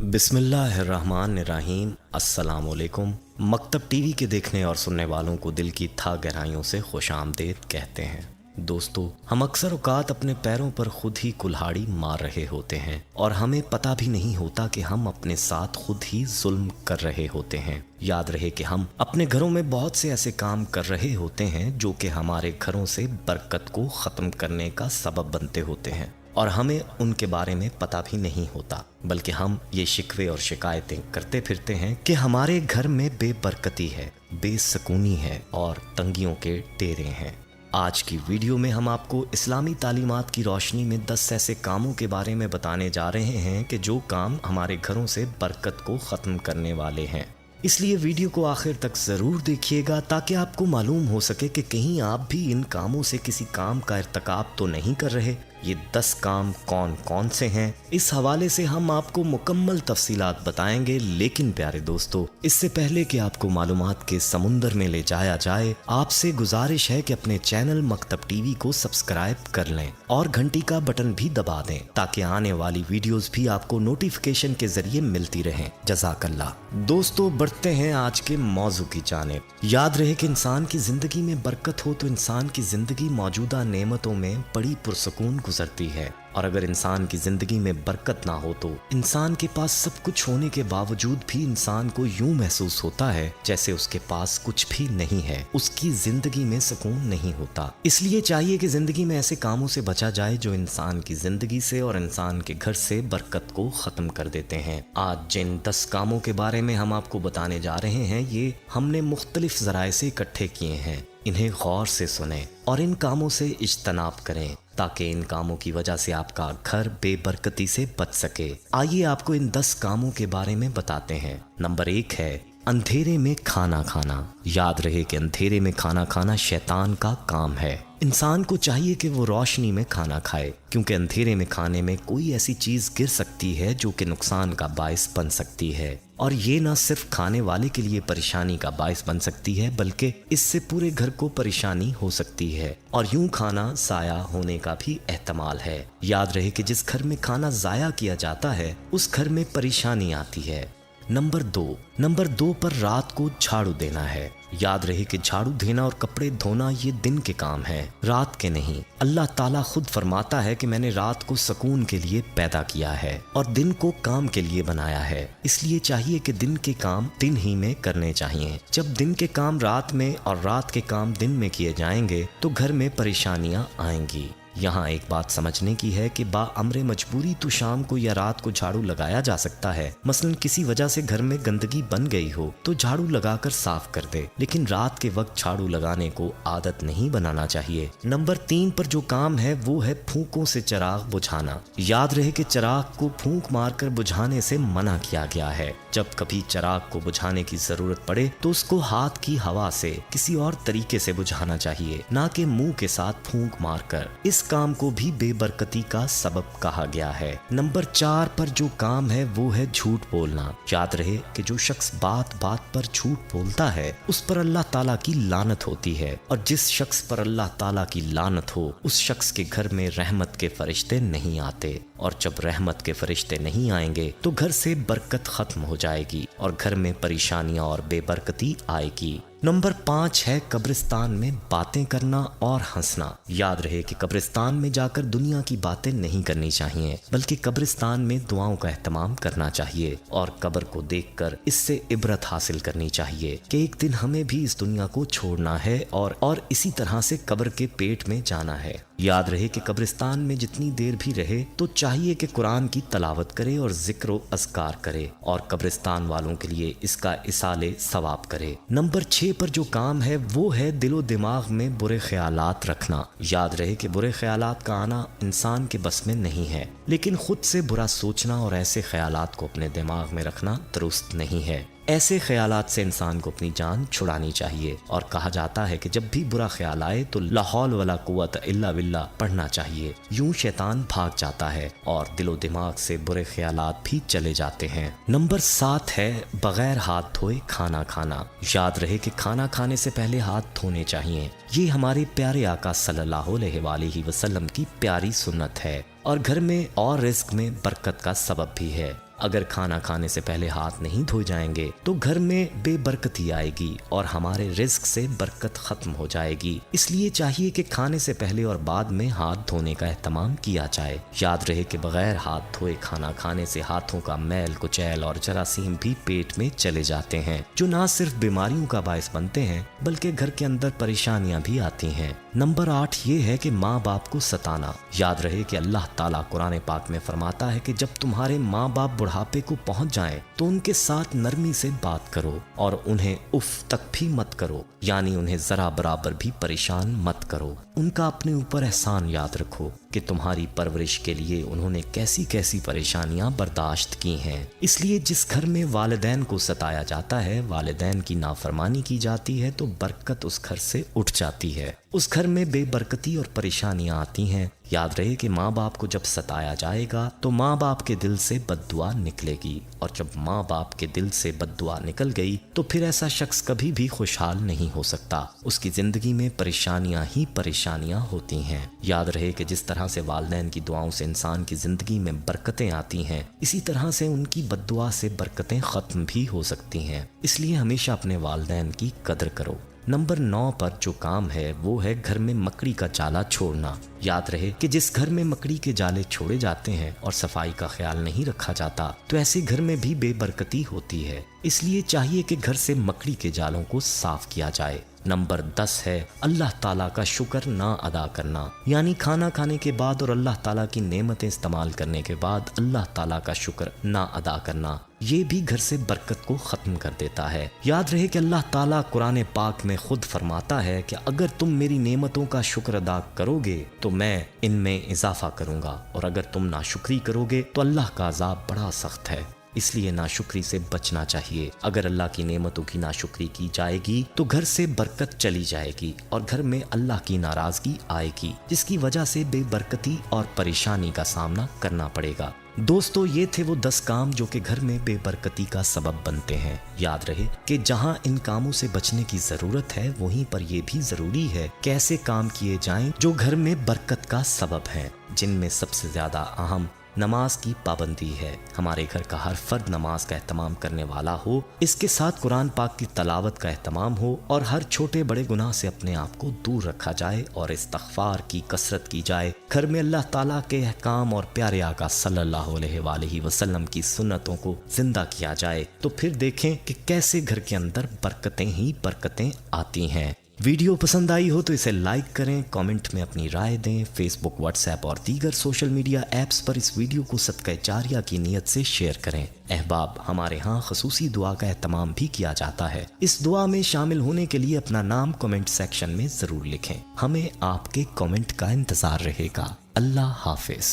बिस्मिल्लाहिर्रहमानिर्रहीम। अस्सलामुअलैकुम। मकतब टीवी के देखने और सुनने वालों को दिल की था गहराइयों से खुशामदीद कहते हैं। दोस्तों, हम अक्सर औकात अपने पैरों पर खुद ही कुल्हाड़ी मार रहे होते हैं और हमें पता भी नहीं होता कि हम अपने साथ खुद ही जुल्म कर रहे होते हैं। याद रहे कि हम अपने घरों में बहुत से ऐसे काम कर रहे होते हैं जो कि हमारे घरों से बरकत को ख़त्म करने का सबब बनते होते हैं और हमें उनके बारे में पता भी नहीं होता, बल्कि हम ये शिकवे और शिकायतें करते फिरते हैं कि हमारे घर में बेबरकती है, बेसकूनी है और तंगियों के डेरे हैं। आज की वीडियो में हम आपको इस्लामी तालीमात की रोशनी में 10 ऐसे कामों के बारे में बताने जा रहे हैं कि जो काम हमारे घरों से बरकत को ख़त्म करने वाले हैं। इसलिए वीडियो को आखिर तक ज़रूर देखिएगा ताकि आपको मालूम हो सके कि कहीं आप भी इन कामों से किसी काम का इर्तिकाब तो नहीं कर रहे। ये 10 काम कौन कौन से हैं, इस हवाले से हम आपको मुकम्मल तफसीलात बताएंगे। लेकिन प्यारे दोस्तों, इससे पहले कि आपको मालूमात के समुंदर में ले जाया जाए, आपसे गुजारिश है कि अपने चैनल मकतब टीवी को सब्सक्राइब कर लें और घंटी का बटन भी दबा दें ताकि आने वाली वीडियोस भी आपको नोटिफिकेशन के जरिए मिलती रहें। जज़ाकल्लाह। दोस्तों, बढ़ते हैं आज के मौजू की जानिब। याद रहे कि इंसान की जिंदगी में बरकत हो तो इंसान की जिंदगी मौजूदा नेमतों में बड़ी पुरसकून गुजरती है, और अगर इंसान की जिंदगी में बरकत ना हो तो इंसान के पास सब कुछ होने के बावजूद भी इंसान को यूं महसूस होता है जैसे उसके पास कुछ भी नहीं है, उसकी जिंदगी में सुकून नहीं होता। इसलिए चाहिए कि जिंदगी में ऐसे कामों से बचा जाए जो इंसान की जिंदगी से और इंसान के घर से बरकत को खत्म कर देते हैं। आज जिन 10 कामों के बारे में हम आपको बताने जा रहे हैं, ये हमने मुख्तलिफ जराए से इकट्ठे किए हैं। इन्हें गौर से सुने और इन कामों से इज्तनाब करें ताकि इन कामों की वजह से आपका घर बेबरकती से बच सके। आइए आपको इन 10 कामों के बारे में बताते हैं। नंबर 1 है अंधेरे में खाना खाना। याद रहे कि अंधेरे में खाना खाना शैतान का काम है। इंसान को चाहिए कि वो रोशनी में खाना खाए, क्योंकि अंधेरे में खाने में कोई ऐसी चीज गिर सकती है जो कि नुकसान का बायस बन सकती है, और ये न सिर्फ खाने वाले के लिए परेशानी का बायस बन सकती है बल्कि इससे पूरे घर को परेशानी हो सकती है और यूं खाना ज़ाया होने का भी एहतमाल है। याद रहे कि जिस घर में खाना ज़ाया किया जाता है उस घर में परेशानी आती है। नंबर 2 पर रात को झाड़ू देना है। याद रहे कि झाड़ू देना और कपड़े धोना ये दिन के काम है, रात के नहीं। अल्लाह ताला खुद फरमाता है कि मैंने रात को सुकून के लिए पैदा किया है और दिन को काम के लिए बनाया है। इसलिए चाहिए कि दिन के काम दिन ही में करने चाहिए। जब दिन के काम रात में और रात के काम दिन में किए जाएंगे तो घर में परेशानियां आएंगी। यहाँ एक बात समझने की है कि बाअमरे मजबूरी तो शाम को या रात को झाड़ू लगाया जा सकता है। मसलन किसी वजह से घर में गंदगी बन गई हो तो झाड़ू लगाकर साफ कर दे, लेकिन रात के वक्त झाड़ू लगाने को आदत नहीं बनाना चाहिए। नंबर 3 पर जो काम है वो है फूंकों से चिराग बुझाना। याद रहे कि चिराग को फूंक मारकर बुझाने से मना किया गया है। जब कभी चिराग को बुझाने की जरूरत पड़े तो उसको हाथ की हवा से किसी और तरीके से बुझाना चाहिए, ना कि मुंह के साथ फूंक मारकर। इस काम को भी बेबरकती का सबब कहा गया है। नंबर 4 पर जो काम है वो है झूठ बोलना। याद रहे कि जो शख्स बात बात पर झूठ बोलता है उस पर अल्लाह ताला की लानत होती है, और जिस शख्स पर अल्लाह ताला की लानत हो उस शख्स के घर में रहमत के फरिश्ते नहीं आते, और जब रहमत के फरिश्ते नहीं आएंगे तो घर से बरकत खत्म हो जाएगी और घर में परेशानियां और बेबरकती आएगी। नंबर 5 है कब्रिस्तान में बातें करना और हंसना। याद रहे कि कब्रिस्तान में जाकर दुनिया की बातें नहीं करनी चाहिए, बल्कि कब्रिस्तान में दुआओं का एहतमाम करना चाहिए और कब्र को देखकर इससे इबरत हासिल करनी चाहिए कि एक दिन हमें भी इस दुनिया को छोड़ना है और इसी तरह से कब्र के पेट में जाना है। याद रहे कि कब्रिस्तान में जितनी देर भी रहे तो चाहिए कि कुरान की तलावत करे और जिक्र व अज़कार करे और कब्रिस्तान वालों के लिए इसका इसाले सवाब करे। नंबर 6 पर जो काम है वो है दिलो दिमाग में बुरे ख्यालात रखना। याद रहे कि बुरे ख्यालात का आना इंसान के बस में नहीं है, लेकिन खुद से बुरा सोचना और ऐसे ख्यालात को अपने दिमाग में रखना दुरुस्त नहीं है। ऐसे ख्यालात से इंसान को अपनी जान छुड़ानी चाहिए, और कहा जाता है कि जब भी बुरा ख्याल आए तो ला हौल वला कुव्वत इल्ला बिल्लाह पढ़ना चाहिए। यूं शैतान भाग जाता है और दिलो दिमाग से बुरे ख्यालात भी चले जाते हैं। नंबर 7 है बगैर हाथ धोए खाना खाना। याद रहे कि खाना खाने से पहले हाथ धोने चाहिए। ये हमारे प्यारे आका सल्लल्लाहु अलैहि वसल्लम की प्यारी सुन्नत है और घर में और रिस्क में बरकत का सबब भी है। اگر کھانا کھانے سے پہلے ہاتھ نہیں دھوئے جائیں گے تو گھر میں بے برکتی آئے گی اور ہمارے رزق سے برکت ختم ہو جائے گی۔ اس لیے چاہیے کہ کھانے سے پہلے اور بعد میں ہاتھ دھونے کا اہتمام کیا جائے۔ یاد رہے کہ بغیر ہاتھ دھوئے کھانا کھانے سے ہاتھوں کا میل کچیل اور جراثیم بھی پیٹ میں چلے جاتے ہیں، جو نہ صرف بیماریوں کا باعث بنتے ہیں بلکہ گھر کے اندر پریشانیاں بھی آتی ہیں۔ نمبر 8 یہ ہے کہ ماں باپ کو ستانا۔ یاد رہے کہ اللہ تعالیٰ قرآن پاک میں فرماتا ہے کہ جب تمہارے ماں باپ بڑھاپے کو پہنچ جائیں تو ان کے ساتھ نرمی سے بات کرو اور انہیں اف تک بھی مت کرو، یعنی انہیں ذرا برابر بھی پریشان مت کرو۔ ان کا اپنے اوپر احسان یاد رکھو کہ تمہاری پرورش کے لیے انہوں نے کیسی کیسی پریشانیاں برداشت کی ہیں۔ اس لیے جس گھر میں والدین کو ستایا جاتا ہے، والدین کی نافرمانی کی جاتی ہے، تو برکت اس گھر سے اٹھ جاتی ہے، اس گھر میں بے برکتی اور پریشانیاں آتی ہیں۔ یاد رہے کہ ماں باپ کو جب ستایا جائے گا تو ماں باپ کے دل سے بد دعا نکلے گی، اور جب ماں باپ کے دل سے بد دعا نکل گئی تو پھر ایسا شخص کبھی بھی خوشحال نہیں ہو سکتا، اس کی زندگی میں پریشانیاں ہی پریشانیاں ہوتی ہیں۔ یاد رہے کہ جس طرح سے والدین کی دعاؤں سے انسان کی زندگی میں برکتیں آتی ہیں، اسی طرح سے ان کی بد دعا سے برکتیں ختم بھی ہو سکتی ہیں۔ اس لیے ہمیشہ اپنے والدین کی قدر کرو۔ نمبر 9 پر جو کام ہے وہ ہے گھر میں مکڑی کا جالا چھوڑنا۔ یاد رہے کہ جس گھر میں مکڑی کے جالے چھوڑے جاتے ہیں اور صفائی کا خیال نہیں رکھا جاتا تو ایسے گھر میں بھی بے برکتی ہوتی ہے۔ اس لیے چاہیے کہ گھر سے مکڑی کے جالوں کو صاف کیا جائے۔ نمبر 10 ہے اللہ تعالیٰ کا شکر نہ ادا کرنا، یعنی کھانا کھانے کے بعد اور اللہ تعالیٰ کی نعمتیں استعمال کرنے کے بعد اللہ تعالیٰ کا شکر نہ ادا کرنا، یہ بھی گھر سے برکت کو ختم کر دیتا ہے۔ یاد رہے کہ اللہ تعالیٰ قرآن پاک میں خود فرماتا ہے کہ اگر تم میری نعمتوں کا شکر ادا کرو گے تو میں ان میں اضافہ کروں گا، اور اگر تم ناشکری کرو گے تو اللہ کا عذاب بڑا سخت ہے۔ اس لیے ناشکری سے بچنا چاہیے۔ اگر اللہ کی نعمتوں کی ناشکری کی جائے گی تو گھر سے برکت چلی جائے گی اور گھر میں اللہ کی ناراضگی آئے گی، جس کی وجہ سے بے برکتی اور پریشانی کا سامنا کرنا پڑے گا۔ دوستو، یہ تھے وہ 10 کام جو کہ گھر میں بے برکتی کا سبب بنتے ہیں۔ یاد رہے کہ جہاں ان کاموں سے بچنے کی ضرورت ہے وہیں پر یہ بھی ضروری ہے کہ ایسے کام کیے جائیں جو گھر میں برکت کا سبب ہیں، جن میں سب سے زیادہ اہم نماز کی پابندی ہے۔ ہمارے گھر کا ہر فرد نماز کا اہتمام کرنے والا ہو، اس کے ساتھ قرآن پاک کی تلاوت کا اہتمام ہو، اور ہر چھوٹے بڑے گناہ سے اپنے آپ کو دور رکھا جائے اور استغفار کی کثرت کی جائے۔ گھر میں اللہ تعالیٰ کے احکام اور پیارے آقا صلی اللہ علیہ وآلہ وسلم کی سنتوں کو زندہ کیا جائے، تو پھر دیکھیں کہ کیسے گھر کے اندر برکتیں ہی برکتیں آتی ہیں۔ ویڈیو پسند آئی ہو تو اسے لائک کریں، کامنٹ میں اپنی رائے دیں، فیس بک، واٹس ایپ اور دیگر سوشل میڈیا ایپس پر اس ویڈیو کو صدقہ جاریہ کی نیت سے شیئر کریں۔ احباب، ہمارے ہاں خصوصی دعا کا اہتمام بھی کیا جاتا ہے۔ اس دعا میں شامل ہونے کے لیے اپنا نام کامنٹ سیکشن میں ضرور لکھیں۔ ہمیں آپ کے کامنٹ کا انتظار رہے گا۔ اللہ حافظ۔